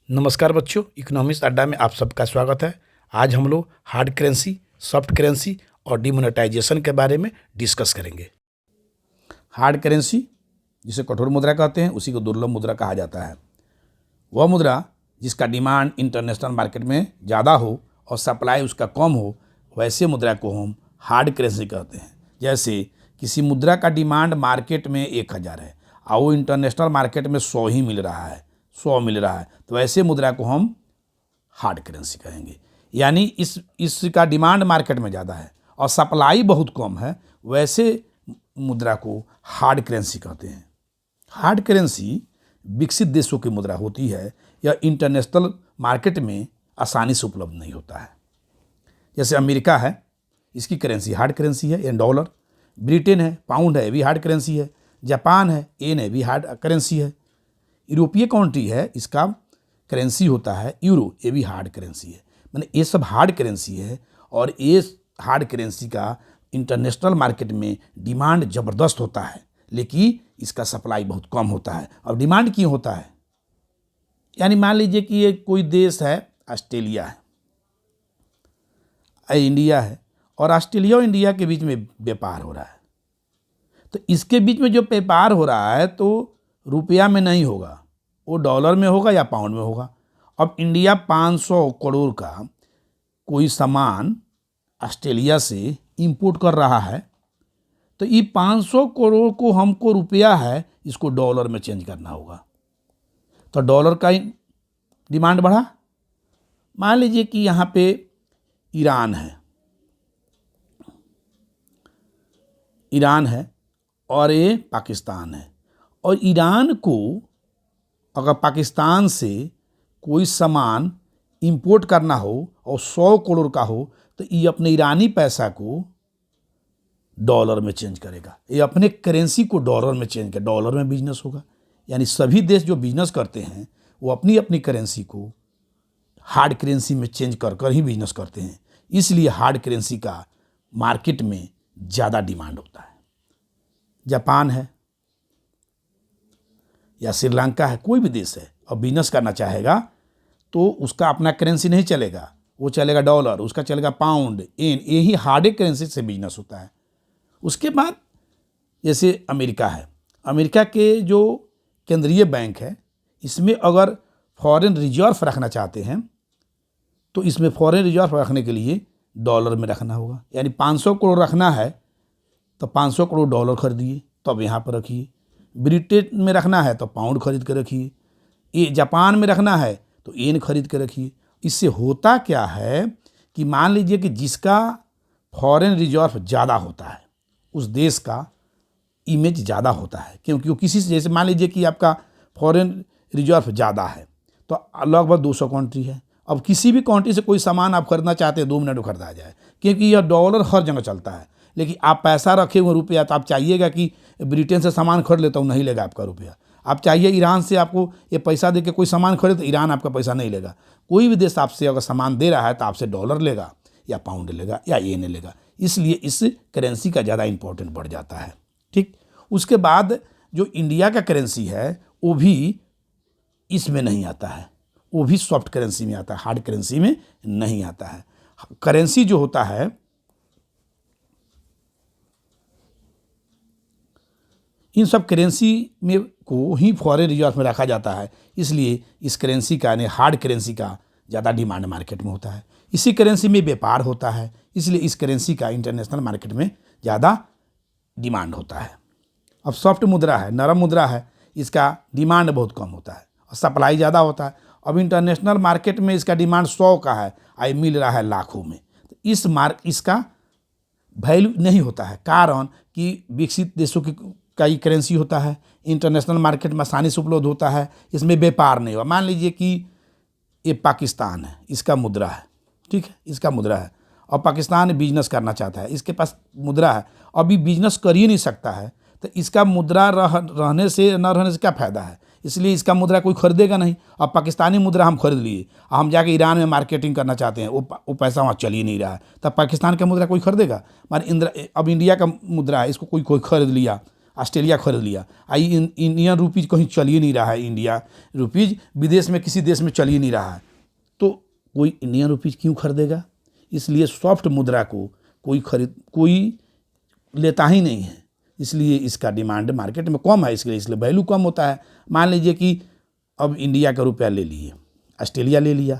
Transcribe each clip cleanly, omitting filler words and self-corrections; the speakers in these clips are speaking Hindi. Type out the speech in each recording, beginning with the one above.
नमस्कार बच्चों, इकोनॉमिक्स अड्डा में आप सबका स्वागत है। आज हम लोग हार्ड करेंसी, सॉफ्ट करेंसी और डिमोनेटाइजेशन के बारे में डिस्कस करेंगे। हार्ड करेंसी जिसे कठोर मुद्रा कहते हैं, उसी को दुर्लभ मुद्रा कहा जाता है। वह मुद्रा जिसका डिमांड इंटरनेशनल मार्केट में ज़्यादा हो और सप्लाई उसका कम हो, वैसे मुद्रा को हम हार्ड करेंसी कहते हैं। जैसे किसी मुद्रा का डिमांड मार्केट में 1000 है और वो इंटरनेशनल मार्केट में 100 ही मिल रहा है, 100 मिल रहा है, तो ऐसे मुद्रा को हम हार्ड करेंसी कहेंगे। यानी इसका डिमांड मार्केट में ज़्यादा है और सप्लाई बहुत कम है, वैसे मुद्रा को हार्ड करेंसी कहते हैं। हार्ड करेंसी विकसित देशों की मुद्रा होती है, यह इंटरनेशनल मार्केट में आसानी से उपलब्ध नहीं होता है। जैसे अमेरिका है, इसकी करेंसी हार्ड करेंसी है, एन डॉलर। ब्रिटेन है, पाउंड है, ये भी हार्ड करेंसी है। जापान है, एन है, भी हार्ड करेंसी है। यूरोपीय कंट्री है, इसका करेंसी होता है यूरो, ये भी हार्ड करेंसी है। माने ये सब हार्ड करेंसी है और ये हार्ड करेंसी का इंटरनेशनल मार्केट में डिमांड ज़बरदस्त होता है, लेकिन इसका सप्लाई बहुत कम होता है। और डिमांड क्यों होता है? यानी मान लीजिए कि ये कोई देश है, ऑस्ट्रेलिया है, इंडिया है, और ऑस्ट्रेलिया और इंडिया के बीच में व्यापार हो रहा है। तो इसके बीच में जो व्यापार हो रहा है तो रुपया में नहीं होगा, वो डॉलर में होगा या पाउंड में होगा। अब इंडिया 500 करोड़ का कोई सामान ऑस्ट्रेलिया से इंपोर्ट कर रहा है, तो ये 500 करोड़ को हमको रुपया है, इसको डॉलर में चेंज करना होगा। तो डॉलर का डिमांड बढ़ा। मान लीजिए कि यहाँ पे ईरान है और ये पाकिस्तान है, और ईरान को अगर पाकिस्तान से कोई सामान इंपोर्ट करना हो और 100 करोड़ का हो, तो ये अपने ईरानी पैसा को डॉलर में चेंज करेगा। ये अपने करेंसी को डॉलर में चेंज कर, डॉलर में बिजनेस होगा। यानी सभी देश जो बिजनेस करते हैं वो अपनी अपनी करेंसी को हार्ड करेंसी में चेंज कर कर ही बिजनेस करते हैं। इसलिए हार्ड करेंसी का मार्केट में ज़्यादा डिमांड होता है। जापान है या श्रीलंका है, कोई भी देश है और बिजनेस करना चाहेगा तो उसका अपना करेंसी नहीं चलेगा, वो चलेगा डॉलर, उसका चलेगा पाउंड, एन, यही हार्ड करेंसी से बिजनेस होता है। उसके बाद जैसे अमेरिका है, अमेरिका के जो केंद्रीय बैंक है, इसमें अगर फॉरेन रिजर्व रखना चाहते हैं तो इसमें फॉरेन रिजर्व रखने के लिए डॉलर में रखना होगा। यानी 500 करोड़ रखना है तो 500 करोड़ डॉलर खरीदिए, तो अब यहाँ पर रखिए। ब्रिटेन में रखना है तो पाउंड खरीद के रखिए। ये जापान में रखना है तो येन खरीद के रखिए। इससे होता क्या है कि मान लीजिए कि जिसका फॉरेन रिजर्व ज़्यादा होता है उस देश का इमेज ज़्यादा होता है, क्योंकि वो किसी से, जैसे मान लीजिए कि आपका फॉरेन रिजर्व ज़्यादा है तो लगभग 200 कंट्री है। अब किसी भी कंट्री से कोई सामान आप खरीदना चाहते हैं, 2 मिनट में खरीदा जाए, क्योंकि यह डॉलर हर जगह चलता है। लेकिन आप पैसा रखे हुए रुपया, तो आप चाहिएगा कि ब्रिटेन से सामान खरीद लेता हूँ, नहीं लेगा आपका रुपया। आप चाहिए ईरान से आपको ये पैसा दे के कोई सामान खरीद, तो ईरान आपका पैसा नहीं लेगा। कोई भी देश आपसे अगर सामान दे रहा है तो आपसे डॉलर लेगा या पाउंड लेगा या येन लेगा। इसलिए इस करेंसी का ज़्यादा इंपॉर्टेंट बढ़ जाता है। ठीक, उसके बाद जो इंडिया का करेंसी है वो भी इसमें नहीं आता है, वो भी सॉफ्ट करेंसी में आता है, हार्ड करेंसी में नहीं आता है। करेंसी जो होता है, इन सब करेंसी में को ही फॉरेन रिजर्व में रखा जाता है, इसलिए इस करेंसी का यानी हार्ड करेंसी का ज़्यादा डिमांड मार्केट में होता है। इसी करेंसी में व्यापार होता है, इसलिए इस करेंसी का इंटरनेशनल मार्केट में ज़्यादा डिमांड होता है। अब सॉफ्ट मुद्रा है, नरम मुद्रा है, इसका डिमांड बहुत कम होता है और सप्लाई ज़्यादा होता है। अब इंटरनेशनल मार्केट में इसका डिमांड 100 का है और मिल रहा है लाखों में, तो इसका वैल्यू नहीं होता है। कारण कि विकसित देशों का ही करेंसी होता है, इंटरनेशनल मार्केट में आसानी से उपलब्ध होता है, इसमें व्यापार नहीं हुआ। मान लीजिए कि ये पाकिस्तान है, इसका मुद्रा है, ठीक है, इसका मुद्रा है, और पाकिस्तान बिजनेस करना चाहता है, इसके पास मुद्रा है, अभी बिजनेस कर ही नहीं सकता है, तो इसका मुद्रा रहने से न रहने से क्या फ़ायदा है? इसलिए इसका मुद्रा कोई खरीदेगा नहीं। अब पाकिस्तानी मुद्रा हम खरीद लिए, हम जाके ईरान में मार्केटिंग करना चाहते हैं, वो पैसा वहाँ चल ही नहीं रहा है, तब पाकिस्तान का मुद्रा कोई खरीदेगा? अब इंडिया का मुद्रा है, इसको कोई खरीद लिया, ऑस्ट्रेलिया खरीद लिया, इंडियन रुपीज कहीं चल ही नहीं रहा है, इंडिया रुपीज विदेश में किसी देश में चल ही नहीं रहा है, तो कोई इंडियन रुपीज क्यों खरीदेगा? इसलिए सॉफ्ट मुद्रा को कोई लेता ही नहीं है, इसलिए इसका डिमांड मार्केट में कम है, इसलिए वैल्यू कम होता है। मान लीजिए कि अब इंडिया का रुपया ले लिए, ऑस्ट्रेलिया ले लिया,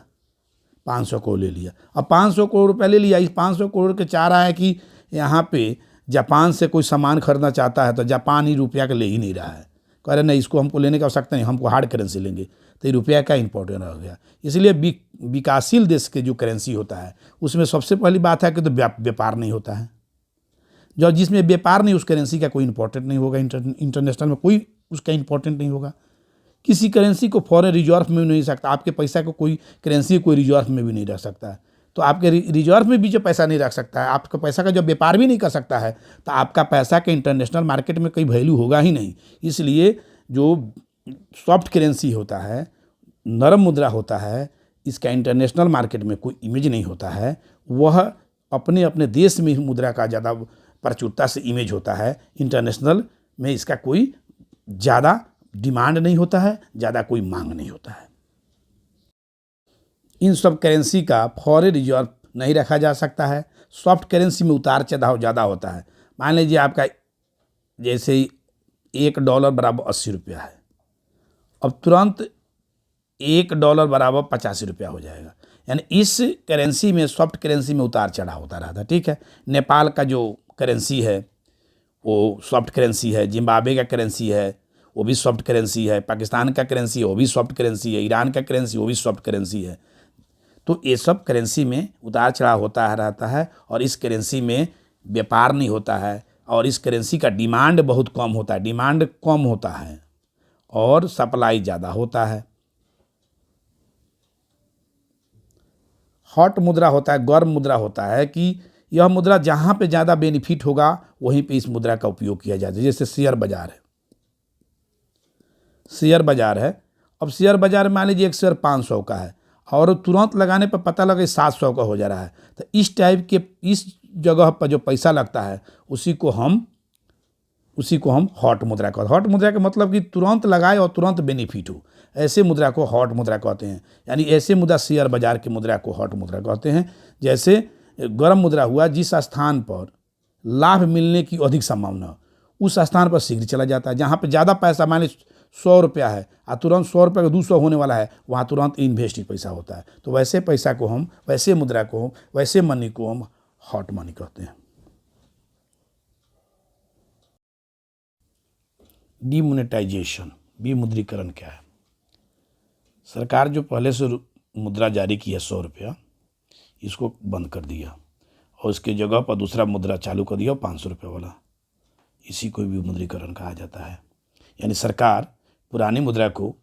500 करोड़ ले लिया, अब 500 करोड़ रुपया ले लिया, इस 500 करोड़ के चाह रहा है कि यहाँ पे जापान से कोई सामान खरीदना चाहता है तो जापान ही रुपया का ले ही नहीं रहा है, कह रहे नहीं इसको हमको लेने की आवश्यकता नहीं, हमको हार्ड करेंसी लेंगे, तो ये रुपया का इंपॉर्टेंट हो गया। इसलिए विकासशील देश के जो करेंसी होता है उसमें सबसे पहली बात है कि तो व्यापार नहीं होता है, जो जिसमें व्यापार नहीं उस करेंसी का कोई इंपॉर्टेंट नहीं होगा, इंटरनेशनल में कोई उसका इंपॉर्टेंट नहीं होगा। किसी करेंसी को फॉरेन रिजर्व में भी नहीं सकता, आपके पैसा को कोई करेंसी कोई रिजर्व में भी नहीं रख सकता है, तो आपके रिजर्व में भी जो पैसा नहीं रख सकता है, आपका पैसा का जब व्यापार भी नहीं कर सकता है, तो आपका पैसा के इंटरनेशनल मार्केट में कोई वैल्यू होगा ही नहीं। इसलिए जो सॉफ्ट करेंसी होता है, नरम मुद्रा होता है, इसका इंटरनेशनल मार्केट में कोई इमेज नहीं होता है, वह अपने अपने देश में ही मुद्रा का ज़्यादा प्रचुरता से इमेज होता है, इंटरनेशनल में इसका कोई ज़्यादा डिमांड नहीं होता है, ज़्यादा कोई मांग नहीं होता है। इन सब करेंसी का फॉरेन रिजर्व नहीं रखा जा सकता है, सॉफ्ट करेंसी में उतार चढ़ाव ज़्यादा होता है। मान लीजिए आपका जैसे ही $1 बराबर 80 रुपया है, अब तुरंत $1 बराबर 85 रुपया हो जाएगा, यानी इस करेंसी में सॉफ्ट करेंसी में उतार चढ़ाव होता रहता है। ठीक है, नेपाल का जो करेंसी है वो सॉफ्ट करेंसी है, जिम्बाब्वे का करेंसी है वो भी सॉफ्ट करेंसी है, पाकिस्तान का करेंसी है वो भी सॉफ्ट करेंसी है, ईरान का करेंसी वो भी सॉफ्ट करेंसी है। तो ये सब करेंसी में उतार चढ़ाव होता रहता है, और इस करेंसी में व्यापार नहीं होता है, और इस करेंसी का डिमांड बहुत कम होता है, डिमांड कम होता है और सप्लाई ज़्यादा होता है। हॉट मुद्रा होता है, गर्म मुद्रा होता है कि यह मुद्रा जहाँ पे ज़्यादा बेनिफिट होगा वहीं पे इस मुद्रा का उपयोग किया जाता है। जैसे शेयर बाजार है, शेयर बाजार है, अब शेयर बाजार में मान लीजिए एक शेयर 500 का है और तुरंत लगाने पर पता लगे 700 का हो जा रहा है, तो इस टाइप के इस जगह पर जो पैसा लगता है उसी को हम हॉट मुद्रा कहते हैं। हॉट मुद्रा का मतलब कि तुरंत लगाए और तुरंत बेनिफिट हो, ऐसे मुद्रा को हॉट मुद्रा कहते हैं। यानी ऐसे मुद्रा शेयर बाजार की मुद्रा को हॉट मुद्रा कहते हैं। जैसे गर्म मुद्रा हुआ, जिस स्थान पर लाभ मिलने की अधिक संभावना उस स्थान पर शीघ्र चला जाता है। जहाँ पर ज़्यादा पैसा, मान लीजिए 100 रुपया है और तुरंत 100 रुपये का 200 होने वाला है, वहाँ तुरंत इन्वेस्ट पैसा होता है। तो वैसे पैसा को हम, वैसे मुद्रा को हम, वैसे मनी को हम हॉट मनी कहते हैं। डीमोनेटाइजेशन, विमुद्रीकरण क्या है? सरकार जो पहले से मुद्रा जारी की है 100 रुपया, इसको बंद कर दिया और उसके जगह पर दूसरा मुद्रा चालू कर दिया 500 रुपये वाला, इसी को विमुद्रीकरण कहा जाता है। यानी सरकार पुरानी मुद्रा को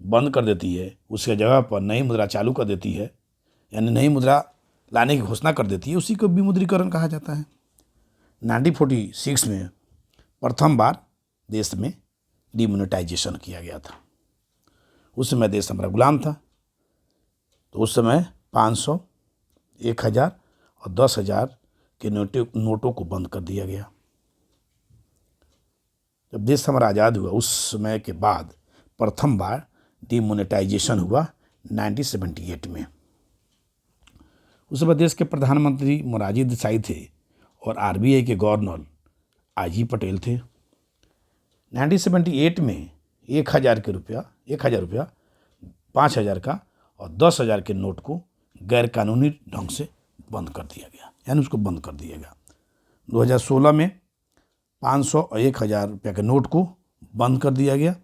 बंद कर देती है, उसके जगह पर नई मुद्रा चालू कर देती है, यानी नई मुद्रा लाने की घोषणा कर देती है, उसी को विमुद्रीकरण कहा जाता है। 1946 में प्रथम बार देश में डीमोनेटाइजेशन किया गया था। उस समय देश हमारा गुलाम था, तो उस समय 500, 1000 और 10,000 के नोटों को बंद कर दिया गया। जब देश हमारा आज़ाद हुआ उस समय के बाद प्रथम बार डीमोनेटाइजेशन हुआ 1978 में। उस समय देश के प्रधानमंत्री मोरारजी देसाई थे और आरबीआई के गवर्नर आईजी पटेल थे। 1978 में 1000 रुपया, 5000 का और 10,000 के नोट को गैरकानूनी ढंग से बंद कर दिया गया, यानी उसको बंद कर दिया गया। 2016 में 500 और 1000 रुपये के नोट को बंद कर दिया गया।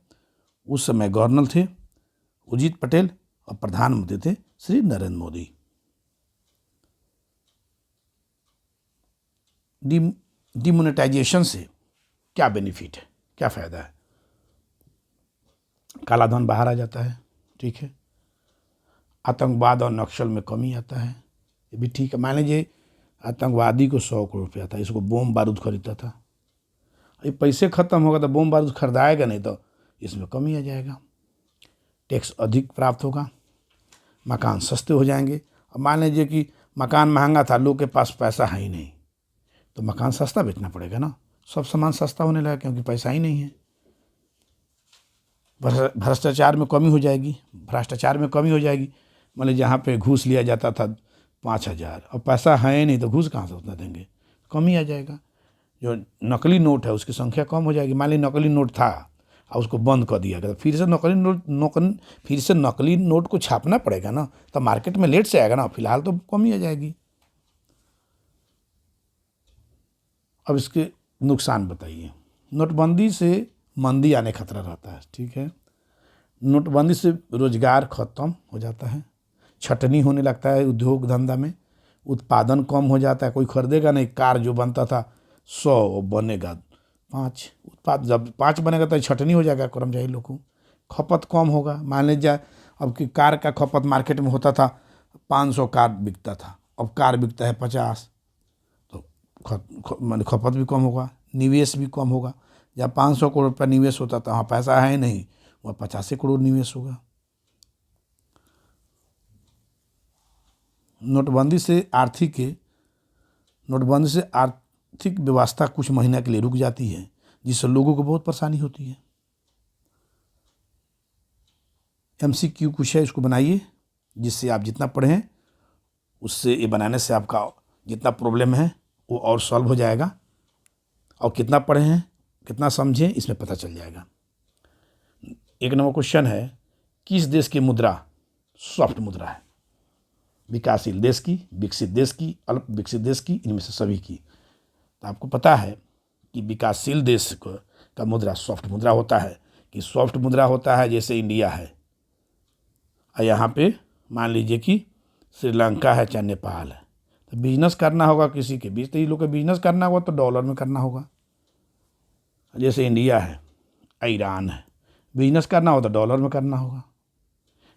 उस समय गवर्नर थे उर्जित पटेल और प्रधानमंत्री थे श्री नरेंद्र मोदी। डीमोनेटाइजेशन से क्या बेनिफिट है, क्या फ़ायदा है? काला धन बाहर आ जाता है, ठीक है। आतंकवाद और नक्सल में कमी आता है, ये भी ठीक है। मान लीजिए आतंकवादी को 100 करोड़ रुपया था, इसको बोम बारूद खरीदता था, ये पैसे ख़त्म होगा तो बोम बारूद खरीदाएगा नहीं, तो इसमें कमी आ जाएगा, टैक्स अधिक प्राप्त होगा, मकान सस्ते हो जाएंगे। अब मान लीजिए कि मकान महंगा था, लोग के पास पैसा है ही नहीं, तो मकान सस्ता बेचना पड़ेगा ना, सब सामान सस्ता होने लगा क्योंकि पैसा ही नहीं है। भ्रष्टाचार में कमी हो जाएगी, भ्रष्टाचार में कमी हो जाएगी। मान लीजिए जहाँ पे घूस लिया जाता था 5,000, अब पैसा है ही नहीं तो घूस कहाँ से उतना देंगे, कमी आ जाएगा। जो नकली नोट है उसकी संख्या कम हो जाएगी। मान लीजिए नकली नोट था और उसको बंद कर दिया गया, तो फिर से नकली नोट को छापना पड़ेगा ना, तो मार्केट में लेट से आएगा ना, फिलहाल तो कमी आ जाएगी। अब इसके नुकसान बताइए। नोटबंदी से मंदी आने खतरा रहता है, ठीक है। नोटबंदी से रोजगार खत्म हो जाता है, छटनी होने लगता है उद्योग धंधा में, उत्पादन कम हो जाता है, कोई खरीदेगा नहीं। कार जो बनता था 100 बनेगा 5, उत्पाद जब 5 बनेगा तो छटनी हो जाएगा कर्मचारी लोग को, खपत कम होगा। मान लीजिए अब कि कार का खपत मार्केट में होता था 500 कार बिकता था, अब कार बिकता है 50, तो मान खपत भी कम होगा, निवेश भी कम होगा। जब 500 करोड़ रुपया निवेश होता था वहाँ पैसा है नहीं, वह 85 करोड़ निवेश होगा। नोटबंदी से आर्थिक व्यवस्था कुछ महीना के लिए रुक जाती है, जिससे लोगों को बहुत परेशानी होती है। MCQ कुछ है, इसको बनाइए, जिससे आप जितना पढ़ें उससे, ये बनाने से आपका जितना प्रॉब्लम है वो और सॉल्व हो जाएगा, और कितना पढ़े हैं कितना समझें इसमें पता चल जाएगा। 1 नंबर क्वेश्चन है, किस देश की मुद्रा सॉफ्ट मुद्रा है? विकासशील देश की, विकसित देश की, अल्प विकसित देश की, इनमें से सभी की। तो आपको पता है कि विकासशील देश का मुद्रा सॉफ्ट मुद्रा होता है। कि सॉफ्ट मुद्रा होता है जैसे इंडिया है, और यहाँ पे मान लीजिए कि श्रीलंका है चाहे नेपाल है, तो बिजनेस करना होगा किसी के बीच, तो ये लोग का बिजनेस करना होगा तो डॉलर में करना होगा। जैसे इंडिया है, ईरान है, बिजनेस करना हो तो डॉलर में करना होगा,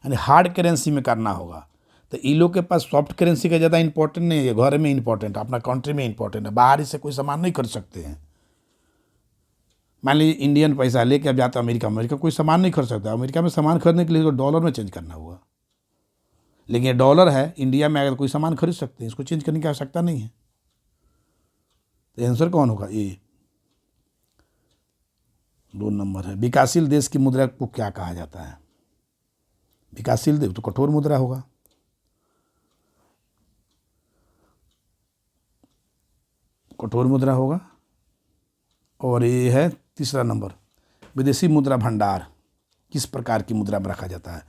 यानी हार्ड करेंसी में करना होगा। तो इन लोग के पास सॉफ्ट करेंसी का ज़्यादा इंपॉर्टेंट नहीं है, घर में इंपॉर्टेंट है, अपना कंट्री में इंपॉर्टेंट है, बाहर इससे कोई सामान नहीं खरीद सकते हैं। मान लीजिए इंडियन पैसा लेके अब जाता है अमेरिका कोई सामान नहीं खरीद सकता। अमेरिका में सामान खरीदने के लिए तो डॉलर में चेंज करना होगा, लेकिन ये डॉलर है, इंडिया में अगर कोई सामान खरीद सकते हैं, इसको चेंज करने की आवश्यकता नहीं है। तो आंसर कौन होगा? ये 2 नंबर है। विकासशील देश की मुद्रा को क्या कहा जाता है? विकासशील देश तो कठोर मुद्रा होगा। कठोर मुद्रा होगा। और ये है 3 नंबर, विदेशी मुद्रा भंडार किस प्रकार की मुद्रा में रखा जाता है?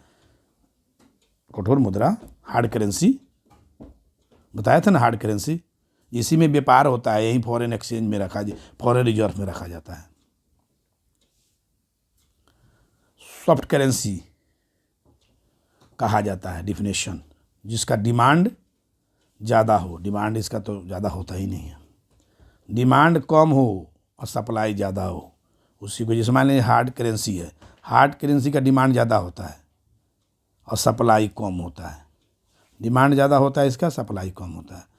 कठोर मुद्रा, हार्ड करेंसी बताया था ना, हार्ड करेंसी इसी में व्यापार होता है, यही फॉरेन एक्सचेंज में फॉरेन रिजर्व में रखा जाता है। सॉफ्ट करेंसी कहा जाता है डिफिनेशन, जिसका डिमांड ज़्यादा हो। डिमांड इसका तो ज़्यादा होता ही नहीं है, डिमांड कम हो और सप्लाई ज़्यादा हो, उसी को। जैसे मान लीजिए हार्ड करेंसी है, हार्ड करेंसी का डिमांड ज़्यादा होता है और सप्लाई कम होता है। डिमांड ज़्यादा होता है इसका, सप्लाई कम होता है।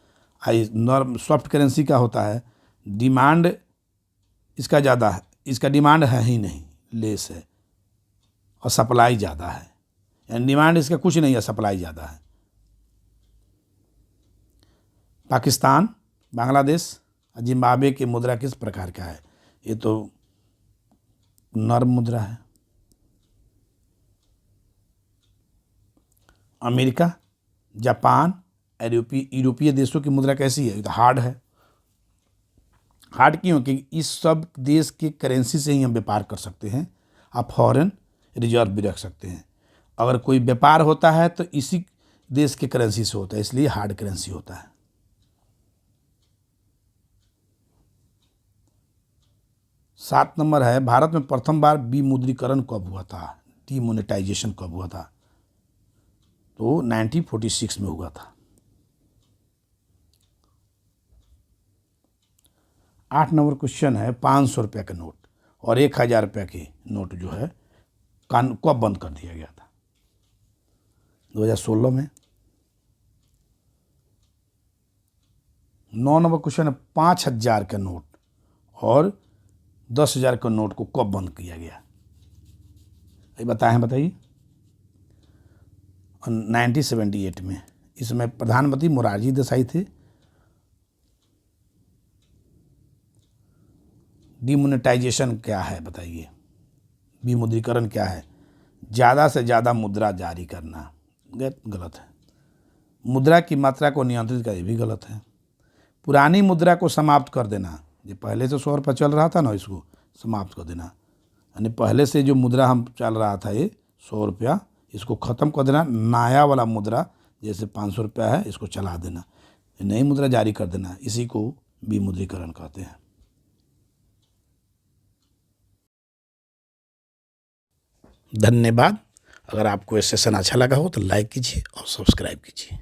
नॉर्म सॉफ्ट करेंसी का होता है, डिमांड इसका ज़्यादा है, इसका डिमांड है ही नहीं, लेस है, और सप्लाई ज़्यादा है, यानी डिमांड इसका कुछ नहीं है, सप्लाई ज़्यादा है। पाकिस्तान, बांग्लादेश, जिम्बाब्वे की मुद्रा किस प्रकार का है? ये तो नर्म मुद्रा है। अमेरिका, जापान, यूरोपीय देशों की मुद्रा कैसी है? ये तो हार्ड है। हार्ड क्यों? क्योंकि इस सब देश के करेंसी से ही हम व्यापार कर सकते हैं, आप फॉरेन रिजर्व भी रख सकते हैं। अगर कोई व्यापार होता है तो इसी देश के करेंसी से होता है, इसलिए हार्ड करेंसी होता है। 7 नंबर है, भारत में प्रथम बार विमुद्रीकरण कब हुआ था? डीमोनेटाइजेशन कब हुआ था? तो 1946 में हुआ था। 8 नंबर क्वेश्चन है, 500 रुपये का नोट और 1000 रुपये के नोट जो है कब बंद कर दिया गया था? 2016 में। 9 नंबर क्वेश्चन है, 5000 का नोट और 10,000 का नोट को कब बंद किया गया? ये बताइए। 1978 में। इसमें प्रधानमंत्री मोरारजी देसाई थे। डिमोनेटाइजेशन क्या है बताइए? विमुद्रीकरण क्या है? ज़्यादा से ज़्यादा मुद्रा जारी करना, गलत है। मुद्रा की मात्रा को नियंत्रित करना, ये भी गलत है। पुरानी मुद्रा को समाप्त कर देना, जो पहले से 100 रुपये चल रहा था ना, इसको समाप्त कर देना। यानी पहले से जो मुद्रा हम चल रहा था ये 100 रुपया, इसको ख़त्म कर देना। नया वाला मुद्रा जैसे 500 रुपया है, इसको चला देना, नई मुद्रा जारी कर देना। इसी को विमुद्रीकरण कहते हैं। धन्यवाद। अगर आपको ये सेशन अच्छा लगा हो तो लाइक कीजिए और सब्सक्राइब कीजिए।